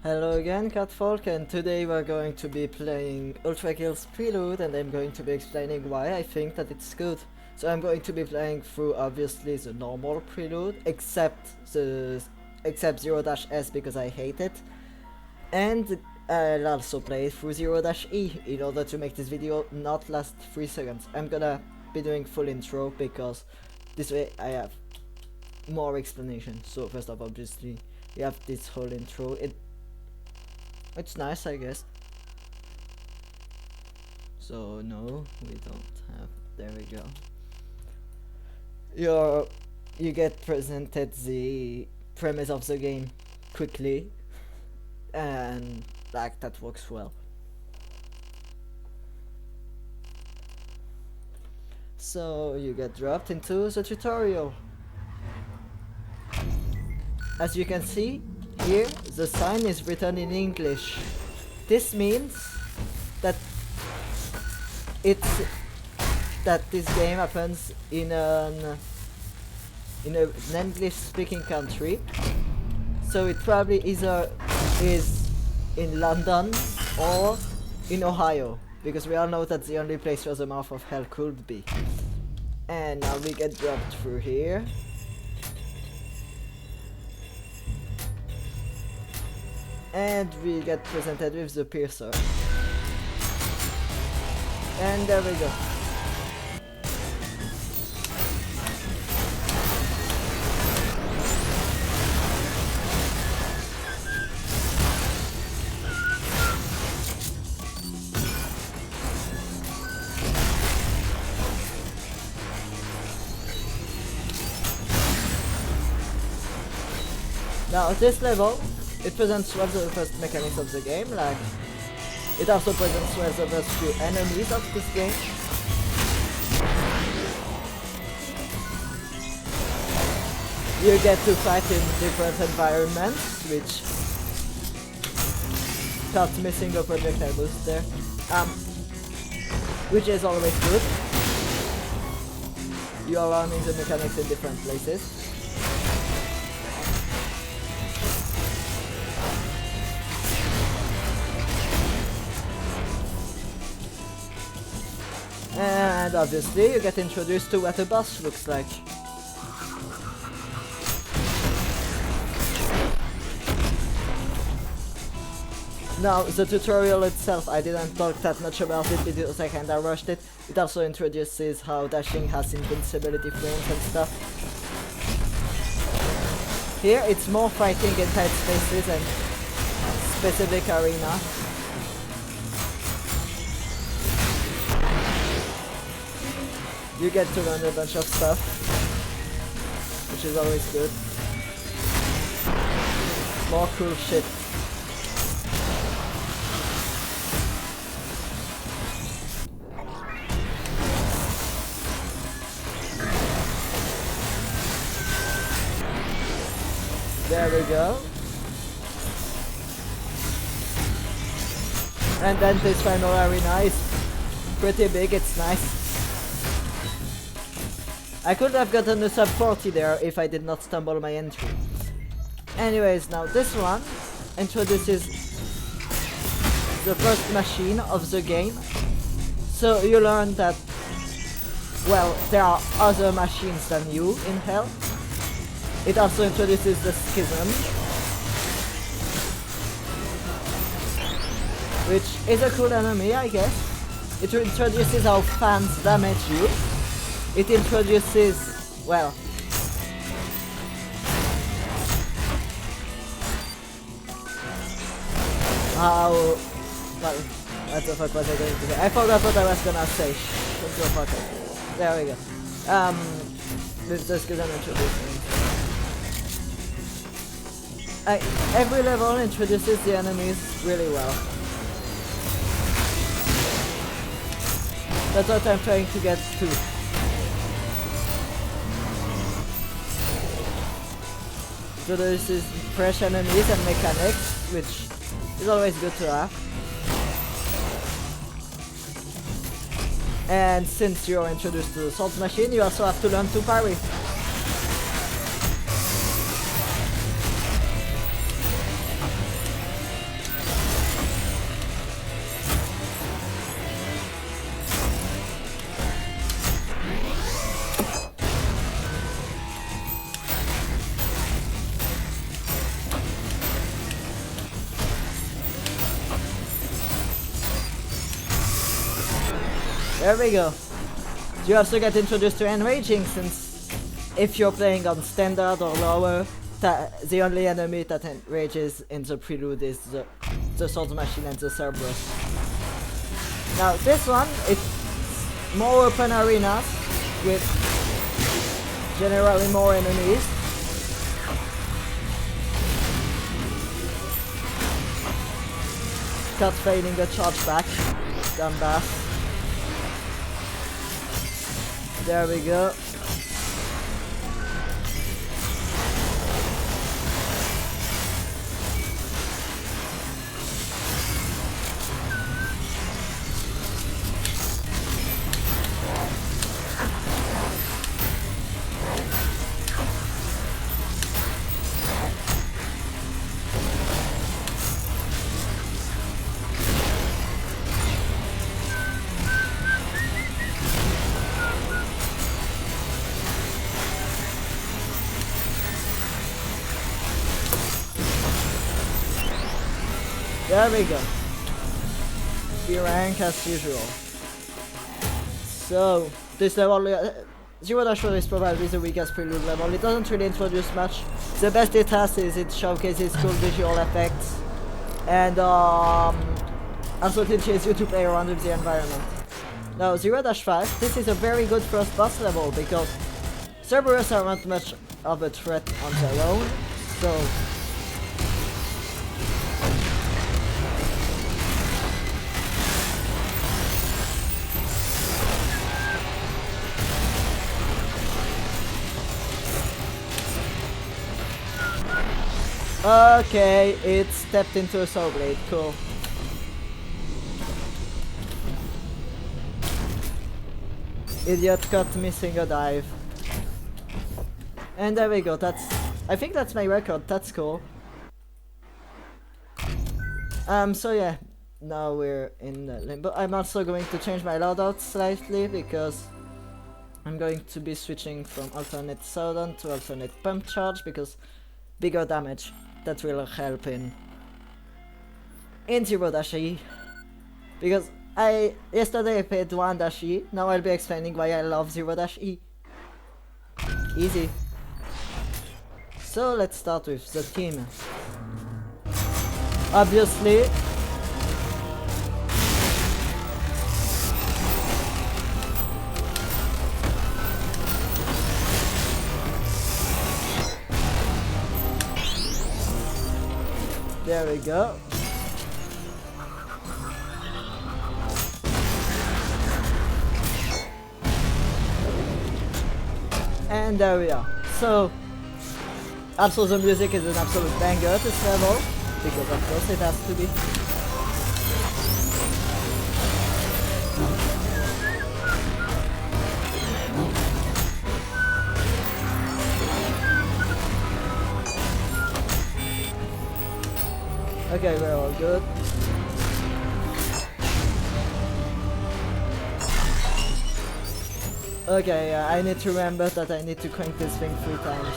Hello again, Catfolk, and today we're going to be playing ULTRAKILL's prelude, and I'm going to be explaining why I think that it's good. So I'm going to be playing through obviously the normal prelude, except 0-S because I hate it, and I'll also play through 0-E in order to make this video not last 3 seconds. I'm gonna be doing full intro because this way I have more explanation. So first off, obviously we have this whole intro. It's nice, I guess. So no, we don't have. There we go. You get presented the premise of the game quickly, and like that works well. So you get dropped into the tutorial. As you can see, here the sign is written in English. This means that this game happens in an English-speaking country. So it probably either is in London or in Ohio, because we all know that's the only place where the mouth of hell could be. And now we get dropped through here. And we get presented with the piercer. And there we go. Now this level, it presents well the first mechanics of the game, like it also presents well the first few enemies of this game. You get to fight in different environments, which starts missing a projectile boost there, which is always good. You are learning the mechanics in different places. And obviously you get introduced to what a boss looks like. Now the tutorial itself, I didn't talk that much about it because I kinda rushed it. It also introduces how dashing has invincibility frames and stuff. Here it's more fighting in tight spaces and specific arena. You get to learn a bunch of stuff, which is always good. More cool shit. There we go. And then this final arena is pretty big, it's nice. I could have gotten a sub 40 there if I did not stumble my entry. Anyways, now this one introduces the first machine of the game. So you learn that, well, there are other machines than you in hell. It also introduces the schism, which is a cool enemy, I guess. It introduces how fans damage you. It introduces, well, how, well, what the fuck was I going to say? I forgot what I was gonna say. There we go. This is good introducing. Every level introduces the enemies really well. That's what I'm trying to get to. So this is fresh enemies and mechanics, which is always good to have. And since you're introduced to the salt machine, you also have to learn to parry. There we go. You also get introduced to enraging, since if you're playing on standard or lower, the only enemy that enrages in the prelude is the sword machine and the Cerberus. Now this one, it's more open arenas with generally more enemies. Cut failing a charge back. Done back. There we go. There we go. B rank as usual. So, this level, Zero Dash is probably the weakest prelude level. It doesn't really introduce much. The best it has is it showcases cool visual effects and also teaches you to play around with the environment. Now, 0-5, this is a very good first boss level because Cerberus are not much of a threat on their own, so okay, it stepped into a saw blade, cool. Idiot cut missing a dive. And there we go, I think that's my record, that's cool. So yeah, now we're in the limbo. I'm also going to change my loadout slightly because I'm going to be switching from alternate Southern to alternate pump charge because bigger damage. That will help in 0-E. Because yesterday I played 1-E, now I'll be explaining why I love 0-E. Easy. So let's start with the team. Obviously, there we go. And there we are. So, also the music is an absolute banger at this level, because of course it has to be. Okay, we're all good. Okay, I need to remember that I need to crank this thing 3 times.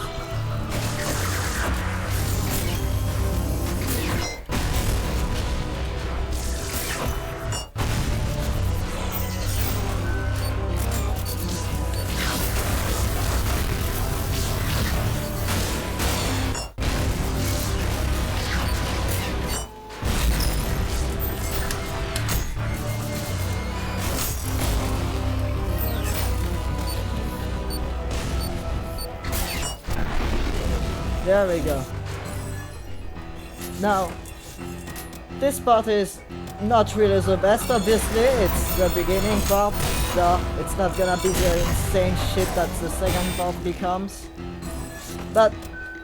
There we go. Now, this part is not really the best, obviously. It's the beginning part, so it's not gonna be the insane shit that the second part becomes. But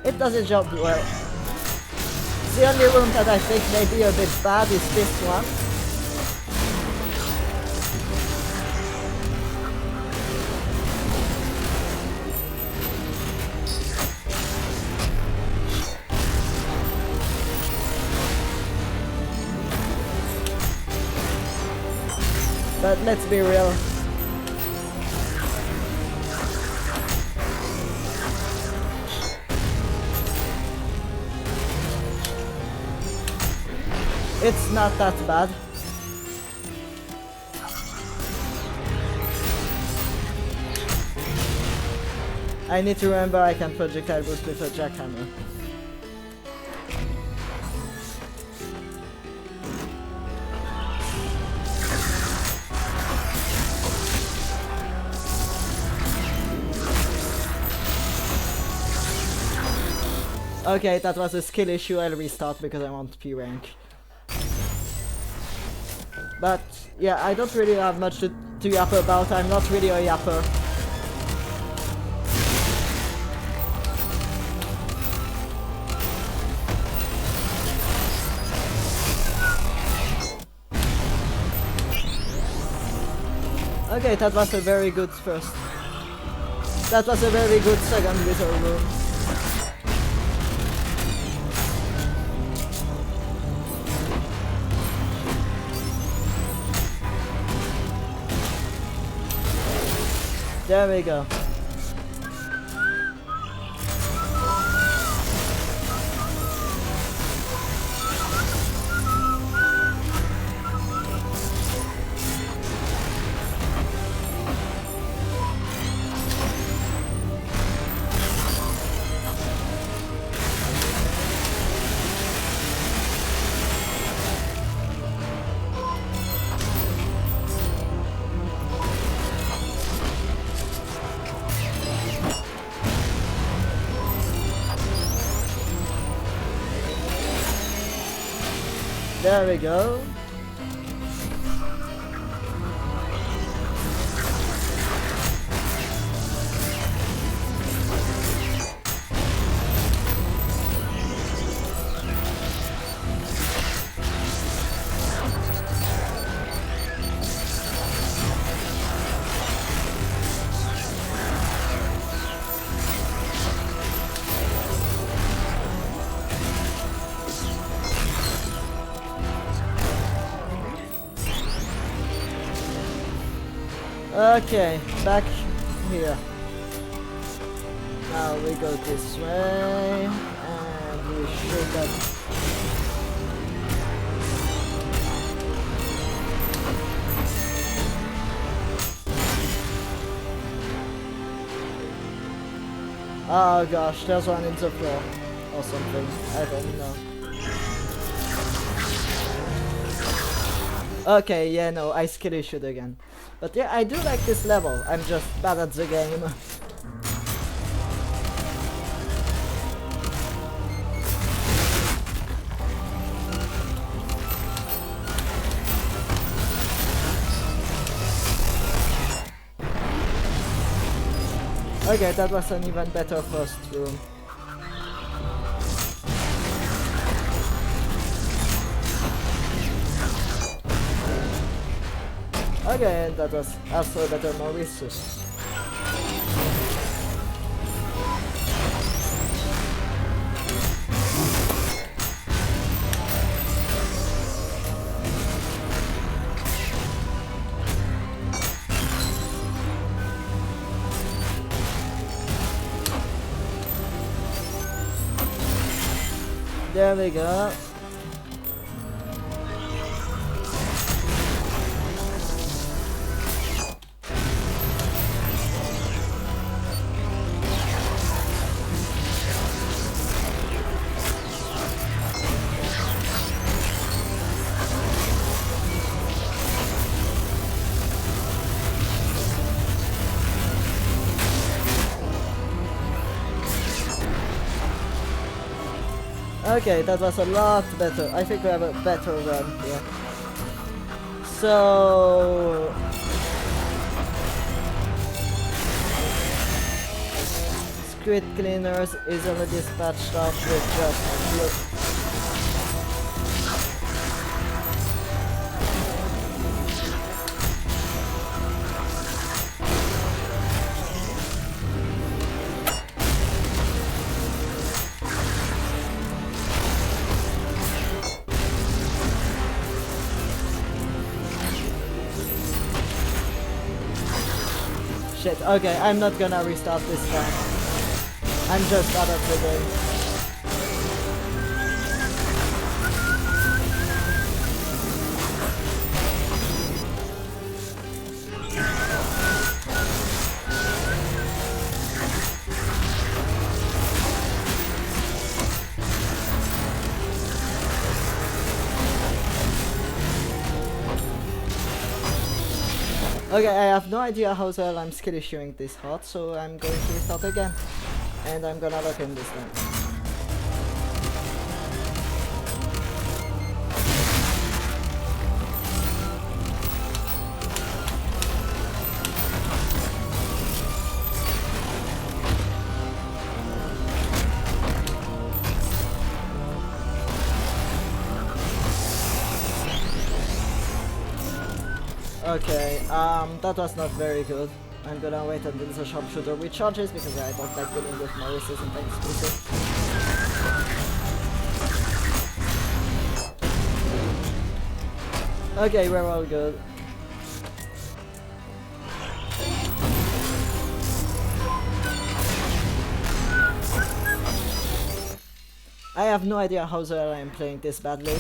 it does its job well. The only room that I think may be a bit bad is this one. But let's be real. It's not that bad. I need to remember I can projectile boost with a jackhammer. Okay, that was a skill issue. I'll restart because I want P rank. But yeah, I don't really have much to yap about. I'm not really a yapper. Okay, that was a very good first. That was a very good second wither room. There we go. There we go. Okay, back here. Now we go this way, and we should have... Oh gosh, there's one in the floor, or something, I don't know. Okay, yeah, no, I skill issued again. But yeah, I do like this level, I'm just bad at the game. Okay, that was an even better first room. Okay, and that was also better Mauritius. There we go. Okay, that was a lot better. I think we have a better run here. So... Squid Cleaners is already dispatched out with just... Shit, okay, I'm not gonna restart this time. I'm just out of the game. Okay, I have no idea how the hell I'm skill issuing this hard, so I'm going to restart again. And I'm gonna lock in this time. Okay, that was not very good. I'm gonna wait until the sharpshooter recharges because I don't like dealing with Maurice's and things exclusive. Okay, we're all good. I have no idea how the hell I'm playing this badly.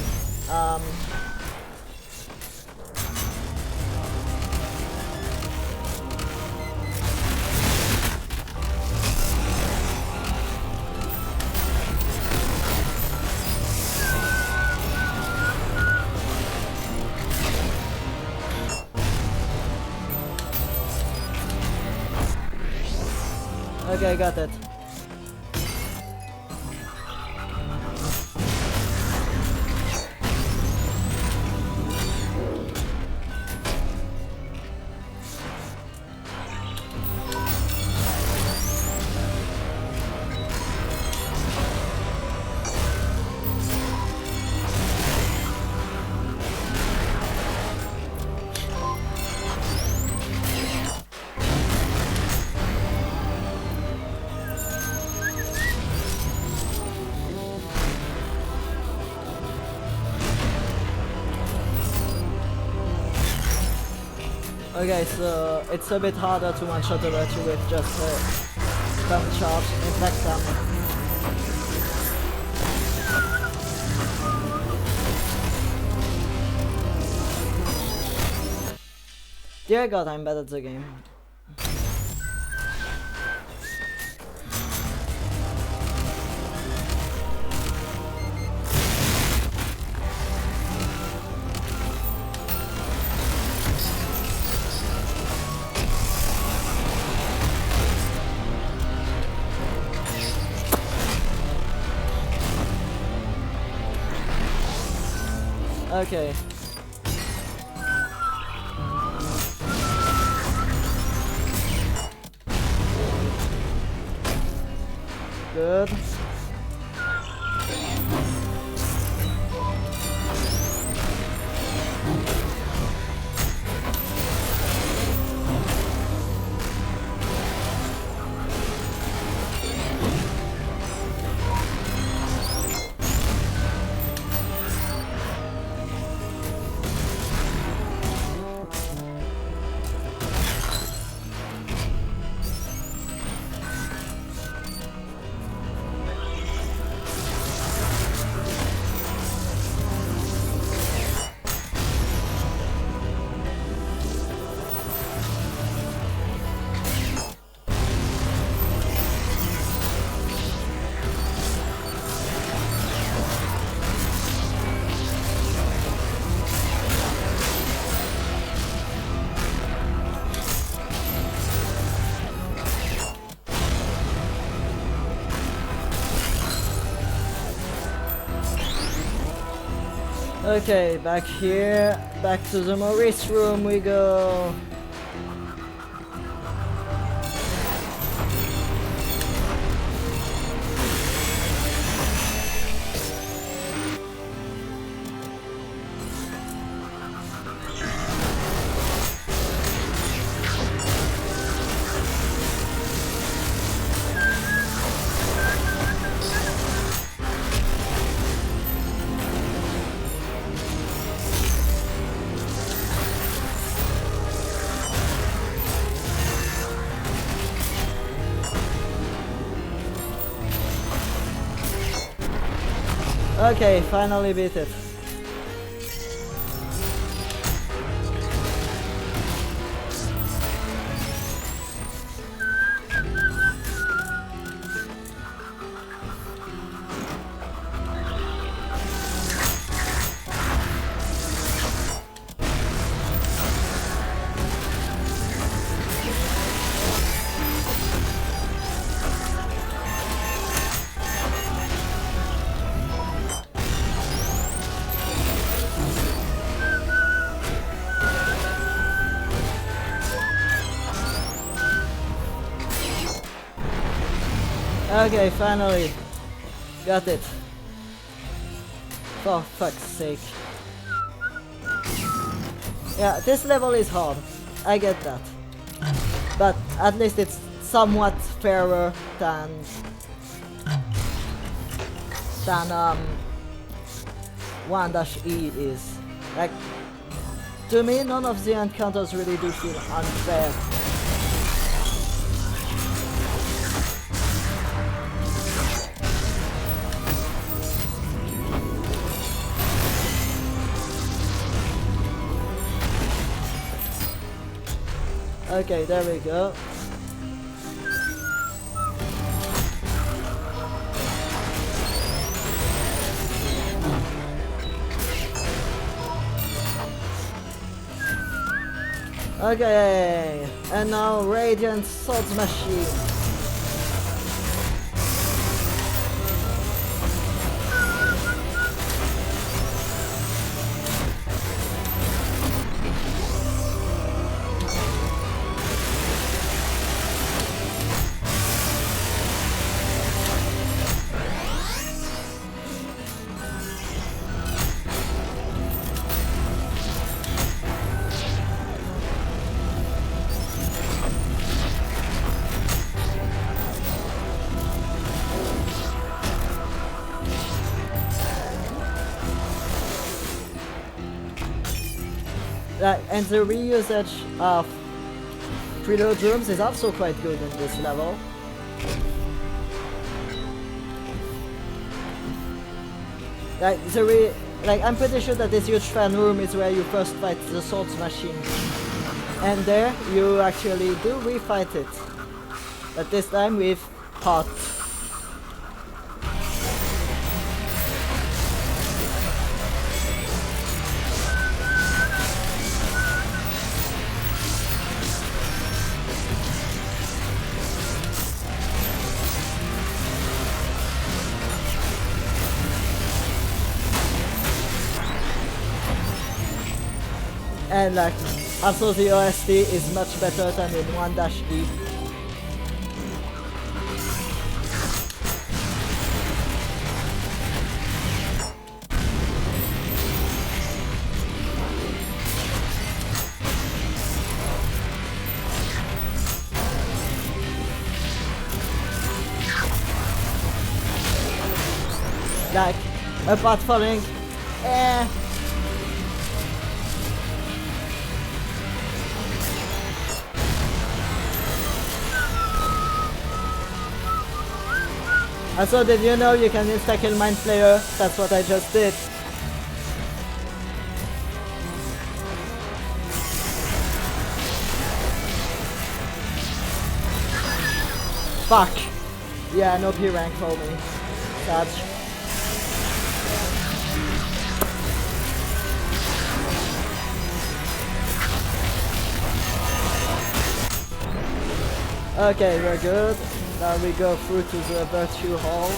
Okay, got it. Okay, so it's a bit harder to one-shot a Ratu with just a stun charge. In fact, dear God, I'm bad at the game. Okay. Good. Okay, back here, back to the Maurice room we go. Okay, finally beat it. Okay, finally. Got it. For fuck's sake. Yeah, this level is hard. I get that. But at least it's somewhat fairer than 1-E is. Like, to me, none of the encounters really do feel unfair. Okay, there we go. Okay, and now Radiant Swords Machine. And the reusage of prelude rooms is also quite good in this level. Like I'm pretty sure that this huge fan room is where you first fight the swords machine, and there you actually do refight it, but this time with pot. And like, also the OST is much better than in 1-E. Like, apart falling, Also, did you know you can insta-kill Mind Flayer? That's what I just did. Fuck! Yeah, no P rank for me. Sad. Okay, we're good. Now we go through to the Virtue Hall.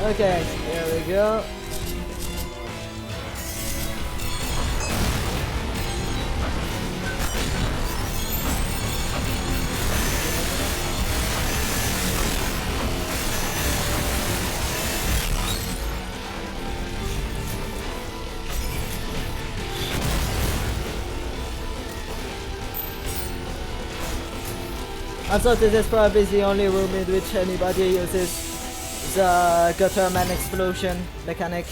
Okay, here we go. Also, this is probably the only room in which anybody uses the Gutterman explosion mechanic.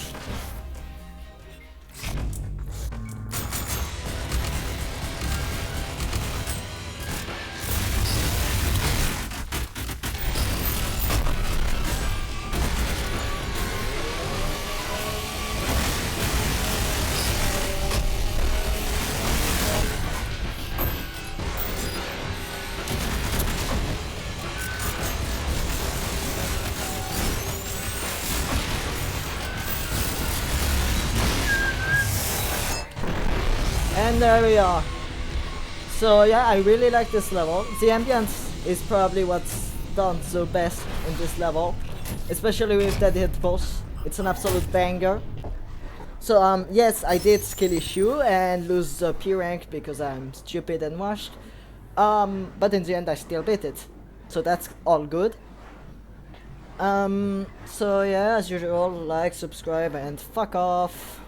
And there we are. So yeah, I really like this level. The ambience is probably what's done so best in this level, especially with that hitbox. It's an absolute banger. So yes, I did skill issue and lose the P rank because I'm stupid and washed. But in the end I still beat it. So that's all good. So yeah, as usual, like, subscribe, and fuck off.